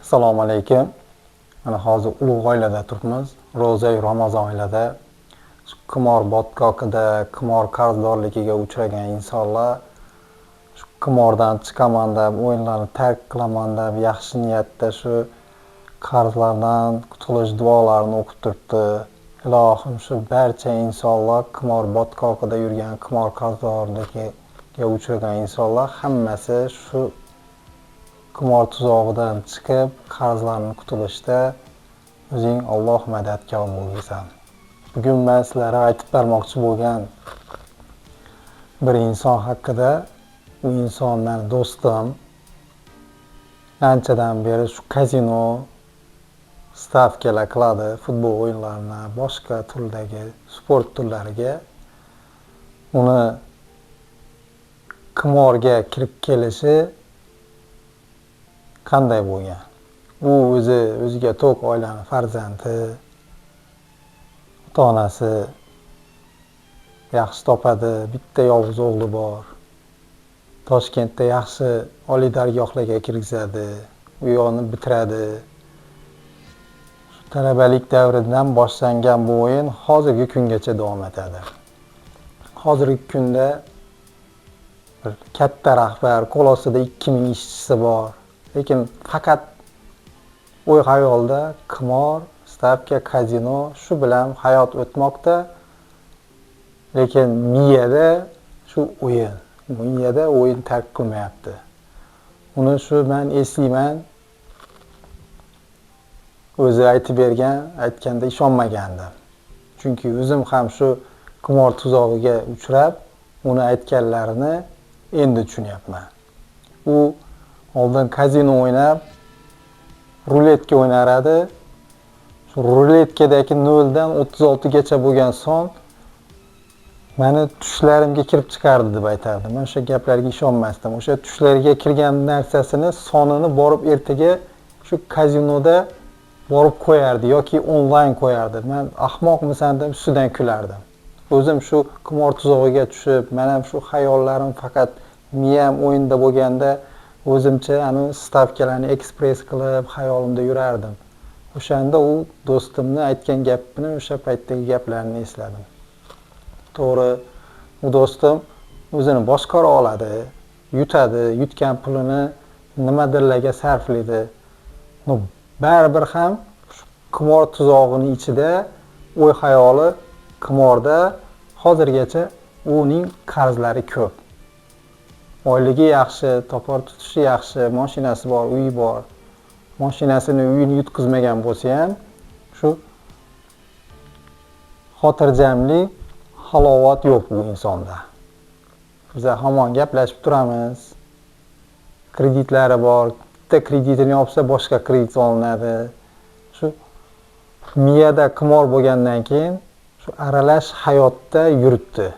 Assalomu alaykum. Mana hozir ulug' oilada turibmiz. Ro'za Ramazon oyida qimor botqoqida, qimor qarzdorligiga uchragan insonlar shu qimordan chiqaman deb, o'yinlarni tark qilaman deb, yaxshi niyatda shu qarzlardan qutulish duolarini o'qib turibdi. Ilohim shu barcha insonlar qimor botqoqida yurgan, qimor qarzdorligiga uchragan insonlar hammasi shu qimor tuzog'idan chiqib, qarzlarni qutulishda o'zing Alloh madadkor bo'lsan. Bugun men sizlarga aytib bermoqchi bo'lgan bir inson haqida. Bu inson mening do'stim. Anchadan beri shu kazino stavkalar qiladi, futbol o'yinlarini, boshqa turdagi sport turlariga. Uni qimorga kirib kelishi qanday bo'lgan? U o'ziga to'q oilani farzandi, ota-onasi yaxshi topadi, bitta yolg'iz o'g'li bor. Toshkentda yaxshi oliy dargohlarga kirgizadi, u yo'lni bitiradi. Shu talabalik davridan boshlangan bu o'yin hozirgi kungacha davom etadi. Hozirgi kunda bir katta rahbar, qo'l ostida 2000 ishchisi bor. Lekin faqat o'y xayolda qimor, stavka, kazino shu bilan hayot o'tmoqda. Lekin miyada shu o'yin, miyada o'yin tark qilmayapti. Uni shu men eslayman. O'zi aytganda ishonmagandim. Chunki o'zim ham shu qimor tuzog'iga uchrab, uni aytganlarini endi tushunyapman. U oldin kazino o'ynab, ruletka o'ynar edi. Shu ruletkadagi 0 dan 36 gacha bo'lgan son meni tushlarimga kirib chiqardi deb aytardi. Men o'sha gaplarga ishonmasdim. O'sha tushlariga kirgan narsasini sonini borib ertaga shu kazinoda borib qo'yardi yoki onlayn qo'yardi. Men ahmoqmisan deb ustidan kulardim. O'zim shu qimor tuzog'iga tushib, men ham shu xayollarim faqat miyam o'yinda bo'lganda o'zimcha ana stavkalarni ekspress qilib xayolimda yurardim. O'shanda u do'stimni aytgan gapini, o'sha paytdagi gaplarini esladim. To'g'ri, u do'stim o'zini boshqara oladi, yutadi, yutgan pulini nimadirlarga sarflaydi. Baribir ham qimor tuzog'ining ichida o'y xayoli qimorda hozirgacha uning qarzlari ko'p. Oyligi yaxshi, topor tutishi yaxshi, mashinasi bor, uyi bor. Mashinasini, uyini yutqizmagan bo'lsa ham shu xotirjamlik, halovat yo'q bu insonda. Biz hamon gaplashib turamiz. Kreditlari bor. Bitta kreditini yopsa boshqa kredit olinadi. Shu miyada qimor bo'lgandan keyin shu aralash hayotda yuribdi.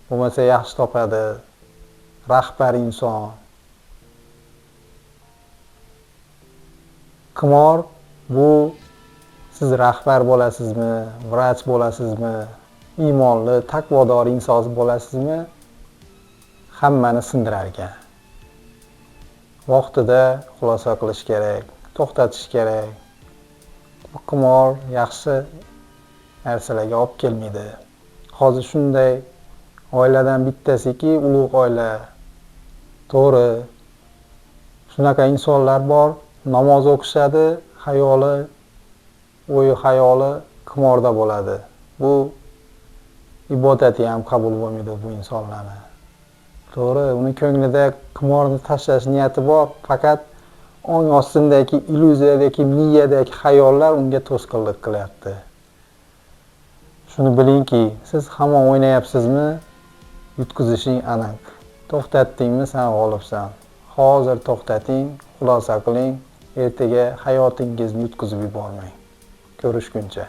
Bo'lmasa yaxshi topadi. Rahbar inson. Qimor bu siz rahbar bo'lasizmi, vrach bo'lasizmi, iymonli, taqvodor inson bo'lasizmi, hammani sindirar ekan. Vaqtida xulosa qilish kerak, to'xtatish kerak. Bu qimor yaxshi narsalarga olib kelmaydi. Hozir shunday oiladan bittasiki, ulug' oila. To'g'ri. Shunaqa insonlar bor, namoz o'qishadi, o'yi xayoli qimorda bo'ladi. Bu ibodati ham qabul bo'lmaydi bu insonlarning. To'g'ri, uni ko'nglida qimorni tashlash niyati bor, faqat ong ostidagi illyuziyadagi, miyadagi xayollar unga to'sqinlik qilyapti. Shuni bilingki, siz hamon o'ynayapsizmi? Yutqizishing aniq. To'xtatdingmi, sen g'olibsan. Hozir to'xtating, xulosa qiling, ertaga hayotingizni yutqizib yubormang. Ko'rishguncha.